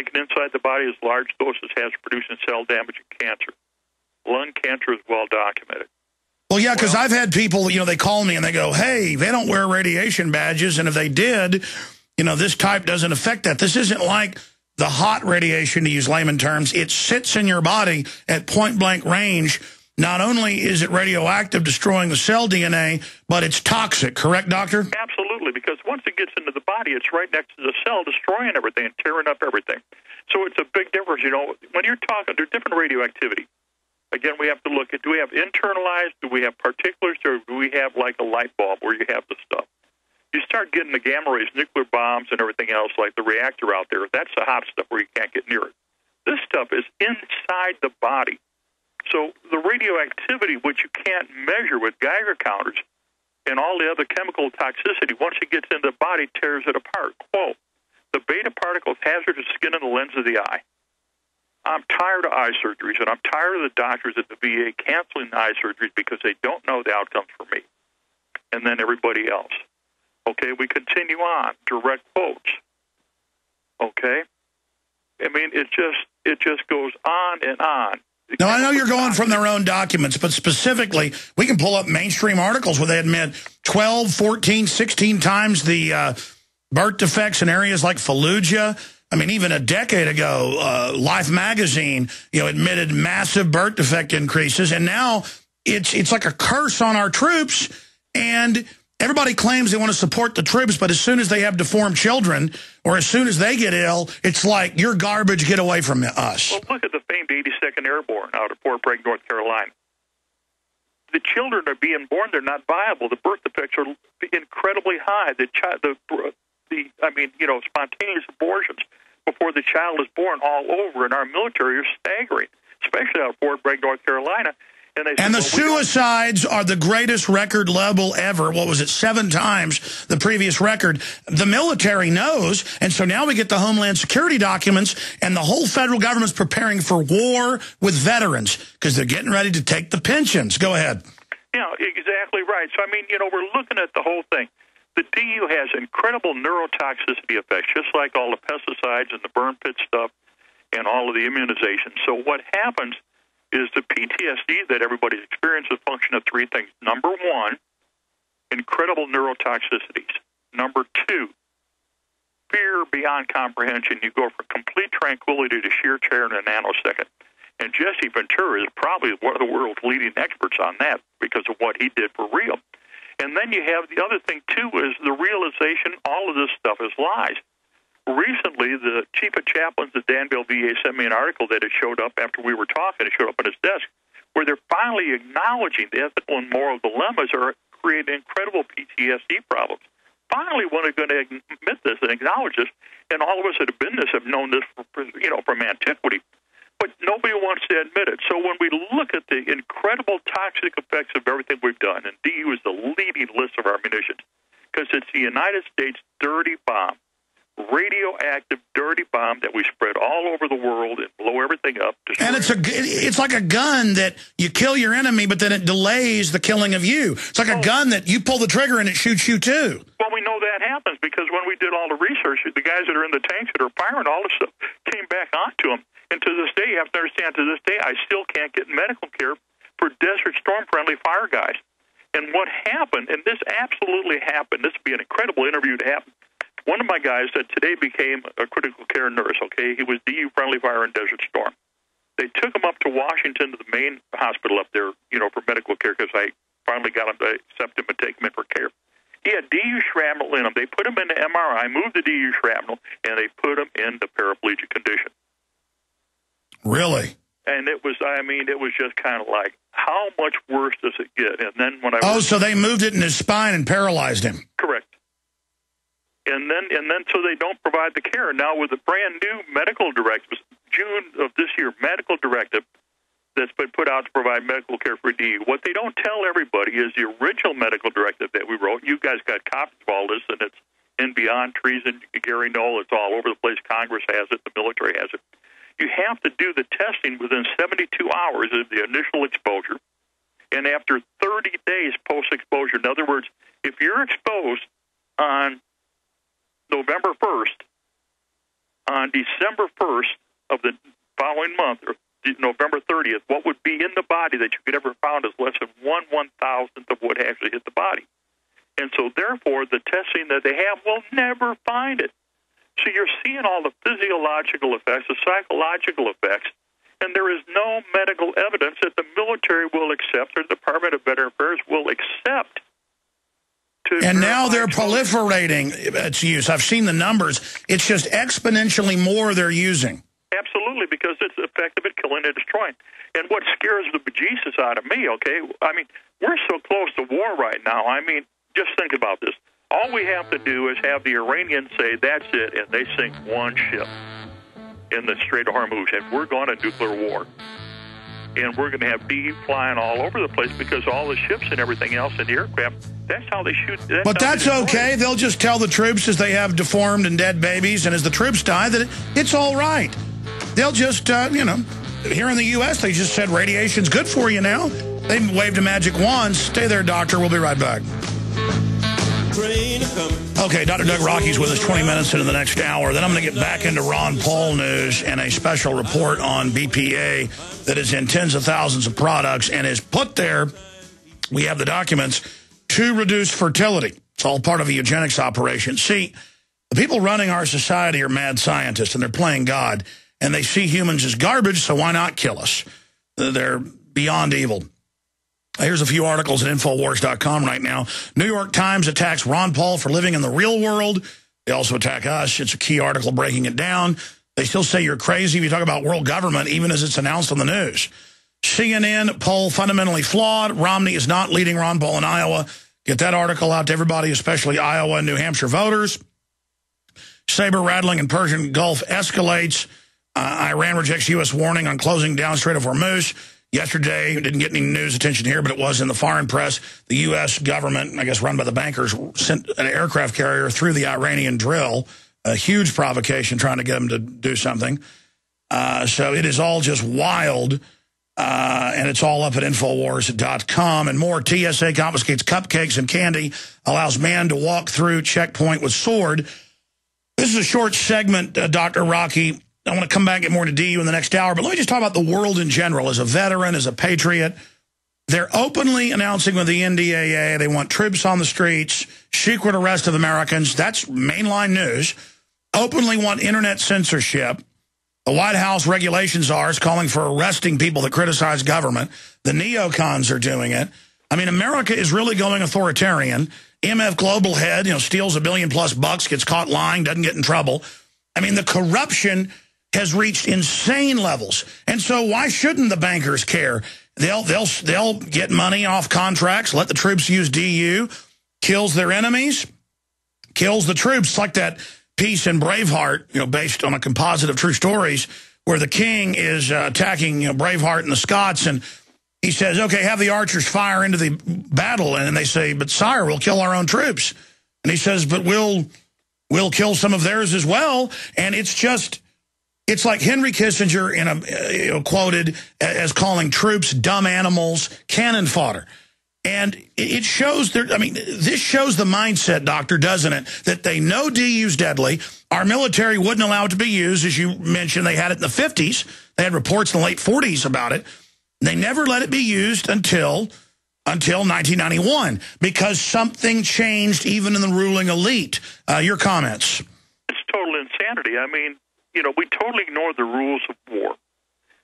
taken inside the body as large doses has producing cell damage and cancer. Lung cancer is well documented. Well, yeah, because I've had people, they call me and they go, hey, they don't wear radiation badges, and if they did, this type doesn't affect that. This isn't like the hot radiation, to use layman terms. It sits in your body at point-blank range. Not only is it radioactive, destroying the cell DNA, but it's toxic. Correct, doctor? Absolutely, because once it gets into the body, it's right next to the cell, destroying everything and tearing up everything. So it's a big difference. When you're talking, there's different radioactivity. Again, we have to look at, do we have internalized, do we have particulars, or do we have like a light bulb where you have the stuff? You start getting the gamma rays, nuclear bombs, and everything else, like the reactor out there. That's the hot stuff where you can't get near it. This stuff is inside the body. So the radioactivity, which you can't measure with Geiger counters, and all the other chemical toxicity, once it gets into the body, tears it apart. Quote, the beta particles hazardous skin and the lens of the eye. I'm tired of eye surgeries, and I'm tired of the doctors at the VA canceling eye surgeries because they don't know the outcomes for me and then everybody else. Okay, we continue on. Direct quotes. Okay? I mean, it just goes on and on. Now, I know you're going from their own documents, but specifically, we can pull up mainstream articles where they admit 12, 14, 16 times the birth defects in areas like Fallujah. I mean, even a decade ago, Life magazine, admitted massive birth defect increases, and now it's like a curse on our troops, and everybody claims they want to support the troops, but as soon as they have deformed children, or as soon as they get ill, it's like, you're garbage, get away from us. Well, look at the famed 82nd Airborne out of Fort Bragg, North Carolina. The children are being born, they're not viable. The birth defects are incredibly high. Spontaneous abortions before the child is born all over, and our military are staggering, especially out of Fort Bragg, North Carolina. And the suicides are the greatest record level ever. What was it, 7 times the previous record? The military knows, and so now we get the Homeland Security documents, and the whole federal government's preparing for war with veterans because they're getting ready to take the pensions. Go ahead. Yeah, exactly right. So, we're looking at the whole thing. The DU has incredible neurotoxicity effects, just like all the pesticides and the burn pit stuff and all of the immunizations. So what happens is the PTSD that everybody's experienced is a function of 3 things. Number 1, incredible neurotoxicities. Number 2, fear beyond comprehension. You go from complete tranquility to sheer terror in a nanosecond. And Jesse Ventura is probably one of the world's leading experts on that because of what he did for real. And then you have the other thing, too, is the realization all of this stuff is lies. Recently, the chief of chaplains at Danville VA sent me an article that had showed up after we were talking. It showed up on his desk, where they're finally acknowledging the ethical and moral dilemmas are creating incredible PTSD problems. Finally, when they're going to admit this and acknowledge this, and all of us that have been this have known this from antiquity, but nobody wants to admit it. So when we look at the incredible toxic effects of everything we've done, and DU is the leading list of our munitions, because it's the United States dirty bomb, radioactive dirty bomb that we spread all over the world and blow everything up. And it's like a gun that you kill your enemy, but then it delays the killing of you. It's like a gun that you pull the trigger and it shoots you too. Well, we know that happens because when we did all the research, the guys that are in the tanks that are firing all this stuff came back onto them. And to this day, you have to understand, to this day, I still can't get medical care for Desert Storm-friendly fire guys. And what happened, and this absolutely happened, this would be an incredible interview to happen. One of my guys that today became a critical care nurse, okay, he was DU-friendly fire in Desert Storm. They took him up to Washington to the main hospital up there, for medical care, because I finally got him to accept him and take him in for care. He had DU shrapnel in him. They put him into MRI, moved the DU shrapnel, and they put him into paraplegic condition. Really? And it was just kind of like, how much worse does it get? And then when so they moved it in his spine and paralyzed him. Correct. And then so they don't provide the care. Now with the brand new medical directive, June of this year, medical directive that's been put out to provide medical care for DU. What they don't tell everybody is the original medical directive that we wrote. You guys got copies of all this, and it's in Beyond Treason, Gary Knoll. It's all over the place. Congress has it. The military has it. You have to do the testing within 72 hours of the initial exposure, and after 30 days post-exposure. In other words, if you're exposed on November 1st, on December 1st of the following month, or November 30th, what would be in the body that you could ever found is less than 1/1000th of what actually hit the body. And so, therefore, the testing that they have will never find it. So you're seeing all the physiological effects, the psychological effects, and there is no medical evidence that the military will accept or the Department of Veteran Affairs will accept. And now they're proliferating its use. I've seen the numbers. It's just exponentially more they're using. Absolutely, because it's effective at killing and destroying. And what scares the bejesus out of me, okay, I mean, we're so close to war right now. I mean, just think about this. All we have to do is have the Iranians say, that's it, and they sink one ship in the Strait of Hormuz, and we're going to nuclear war. And we're going to have DU flying all over the place because all the ships and everything else and the aircraft, that's how they shoot. But that's okay. They'll just tell the troops as they have deformed and dead babies, and as the troops die, that it's all right. They'll just, you know, here in the U.S., they just said radiation's good for you now. They waved a magic wand. Stay there, doctor. We'll be right back. Okay, Dr. Doug Rocky's with us 20 minutes into the next hour. Then I'm going to get back into Ron Paul news and a special report on BPA that is in tens of thousands of products and is put there, we have the documents, to reduce fertility. It's all part of a eugenics operation. See, the people running our society are mad scientists, and they're playing God, and they see humans as garbage, so why not kill us? They're beyond evil. Here's a few articles at Infowars.com right now. New York Times attacks Ron Paul for living in the real world. They also attack us. It's a key article breaking it down. They still say you're crazy if you talk about world government, even as it's announced on the news. CNN poll fundamentally flawed. Romney is not leading Ron Paul in Iowa. Get that article out to everybody, especially Iowa and New Hampshire voters. Saber rattling in Persian Gulf escalates. Iran rejects U.S. warning on closing down Strait of Hormuz. Yesterday, it didn't get any news attention here, but it was in the foreign press. The U.S. government, I guess run by the bankers, sent an aircraft carrier through the Iranian drill. A huge provocation trying to get them to do something. So it is all just wild, and it's all up at Infowars.com. And more, TSA confiscates cupcakes and candy, allows man to walk through checkpoint with sword. This is a short segment, Dr. Rocky. I want to come back and get more to DU in the next hour, but let me just talk about the world in general. As a veteran, as a patriot, they're openly announcing with the NDAA they want troops on the streets, secret arrest of Americans. That's mainline news. Openly want internet censorship. The White House regulations czar is calling for arresting people that criticize government. The neocons are doing it. I mean, America is really going authoritarian. MF Global head, steals $1 billion+ bucks, gets caught lying, doesn't get in trouble. I mean, the corruption has reached insane levels. And so why shouldn't the bankers care? They'll get money off contracts, let the troops use DU, kills their enemies, kills the troops. It's like that piece in Braveheart, based on a composite of true stories, where the king is attacking Braveheart and the Scots, and he says, okay, have the archers fire into the battle. And they say, but sire, we'll kill our own troops. And he says, but we'll kill some of theirs as well. And it's like Henry Kissinger quoted as calling troops dumb animals, cannon fodder. And it shows this shows the mindset, doctor, doesn't it? That they know DU's deadly. Our military wouldn't allow it to be used. As you mentioned, they had it in the 50s. They had reports in the late 40s about it. They never let it be used until 1991, because something changed even in the ruling elite. Your comments? It's total insanity. I mean, we totally ignore the rules of war.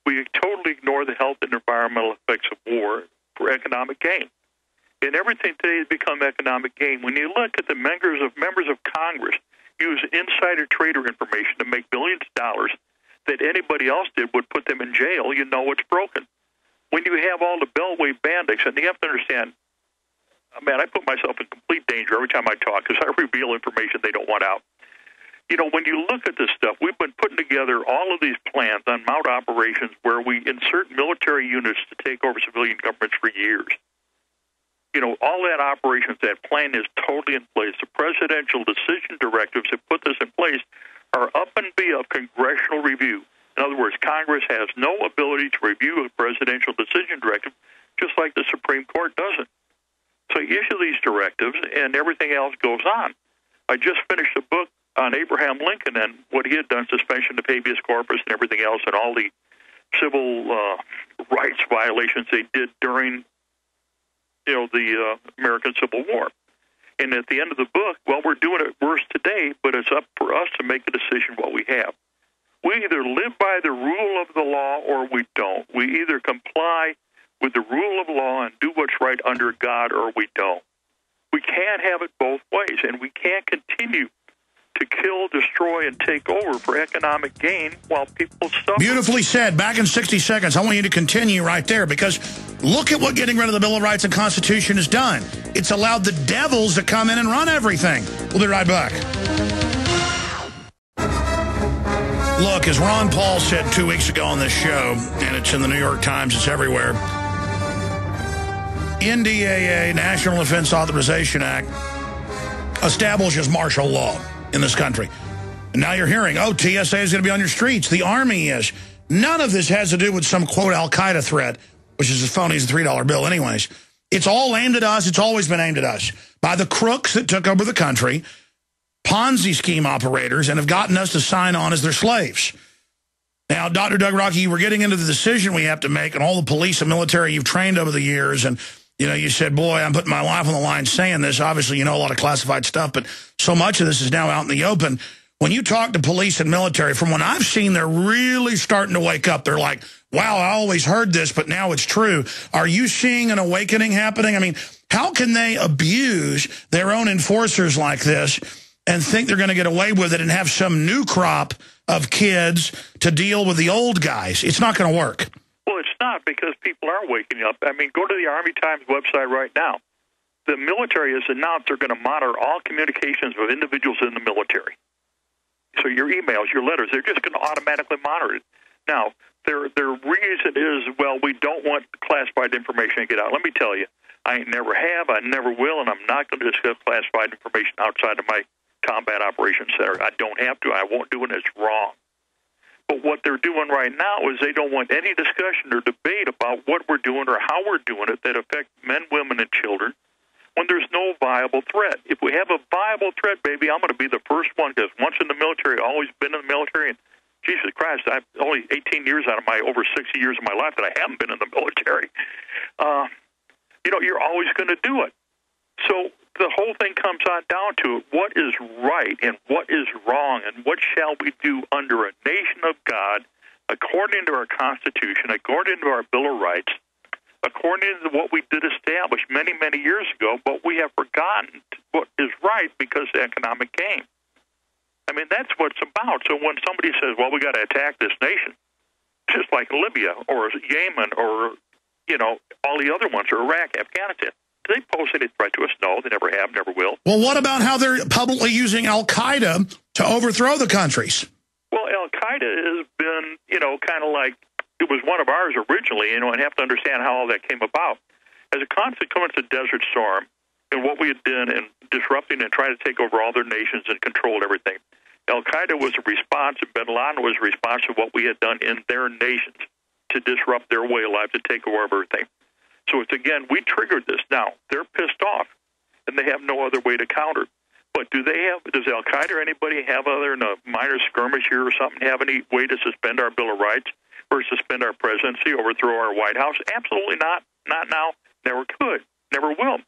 We totally ignore the health and environmental effects of war for economic gain. And everything today has become economic gain. When you look at the members of Congress use insider trader information to make billions of dollars that anybody else did would put them in jail, you know it's broken. When you have all the Beltway bandits, and you have to understand, man, I put myself in complete danger every time I talk because I reveal information they don't want out. When you look at this stuff, we've been putting together all of these plans on mount operations where we insert military units to take over civilian governments for years. All that operations, that plan is totally in place. The presidential decision directives that put this in place are up and via congressional review. In other words, Congress has no ability to review a presidential decision directive, just like the Supreme Court doesn't. So you issue these directives, and everything else goes on. I just finished a book on Abraham Lincoln and what he had done, suspension of habeas corpus and everything else, and all the civil rights violations they did during, the American Civil War. And at the end of the book, well, we're doing it worse today, but it's up for us to make a decision what we have. We either live by the rule of the law or we don't. We either comply with the rule of law and do what's right under God or we don't. We can't have it both ways, and we can't continue to kill, destroy, and take over for economic gain while people suffer. Beautifully said. Back in 60 seconds. I want you to continue right there, because look at what getting rid of the Bill of Rights and Constitution has done. It's allowed the devils to come in and run everything. We'll be right back. Look, as Ron Paul said 2 weeks ago on this show, and it's in the New York Times, it's everywhere, NDAA, National Defense Authorization Act, establishes martial law in this country. And now you're hearing, TSA is going to be on your streets. The Army is. None of this has to do with some, quote, Al-Qaeda threat, which is as phony as a $3 bill anyways. It's all aimed at us. It's always been aimed at us by the crooks that took over the country, Ponzi scheme operators, and have gotten us to sign on as their slaves. Now, Dr. Doug Rocky, we're getting into the decision we have to make, and all the police and military you've trained over the years, and you said, boy, I'm putting my life on the line saying this. Obviously, you know a lot of classified stuff, but so much of this is now out in the open. When you talk to police and military, from what I've seen, they're really starting to wake up. They're like, wow, I always heard this, but now it's true. Are you seeing an awakening happening? I mean, how can they abuse their own enforcers like this and think they're going to get away with it and have some new crop of kids to deal with the old guys? It's not going to work. Well, it's not, because people are waking up. I mean, go to the Army Times website right now. The military has announced they're going to monitor all communications with individuals in the military. So your emails, your letters, they're just going to automatically monitor it. Now, their reason is, well, we don't want classified information to get out. Let me tell you, I never have, I never will, and I'm not going to discuss classified information outside of my combat operations center. I don't have to. I won't do it. It's wrong. But what they're doing right now is they don't want any discussion or debate about what we're doing or how we're doing it that affect men, women, and children when there's no viable threat. If we have a viable threat, baby, I'm going to be the first one, because once in the military, always been in the military, and Jesus Christ, I've only 18 years out of my over 60 years of my life that I haven't been in the military. You're always going to do it. So the whole thing comes on down to what is right and what is wrong, and what shall we do under a nation of God, according to our Constitution, according to our Bill of Rights, according to what we did establish many, many years ago, but we have forgotten what is right because of economic gain. I mean, that's what it's about. So when somebody says, well, we got to attack this nation, just like Libya or Yemen or, all the other ones, or Iraq, Afghanistan, do they pose any threat to us? No, they never have, never will. Well, what about how they're publicly using Al-Qaeda to overthrow the countries? Well, Al-Qaeda has been, kind of like, it was one of ours originally, and have to understand how all that came about. As a consequence of Desert Storm and what we had done in disrupting and trying to take over all their nations and control everything, Al-Qaeda was a response, and bin Laden was a response to what we had done in their nations to disrupt their way of life, to take over everything. So it's, again, we triggered this. Now, they're pissed off, and they have no other way to counter. But does Al-Qaeda or anybody have, other than a minor skirmish here or something, have any way to suspend our Bill of Rights or suspend our presidency, overthrow our White House? Absolutely not. Not now. Never could. Never will.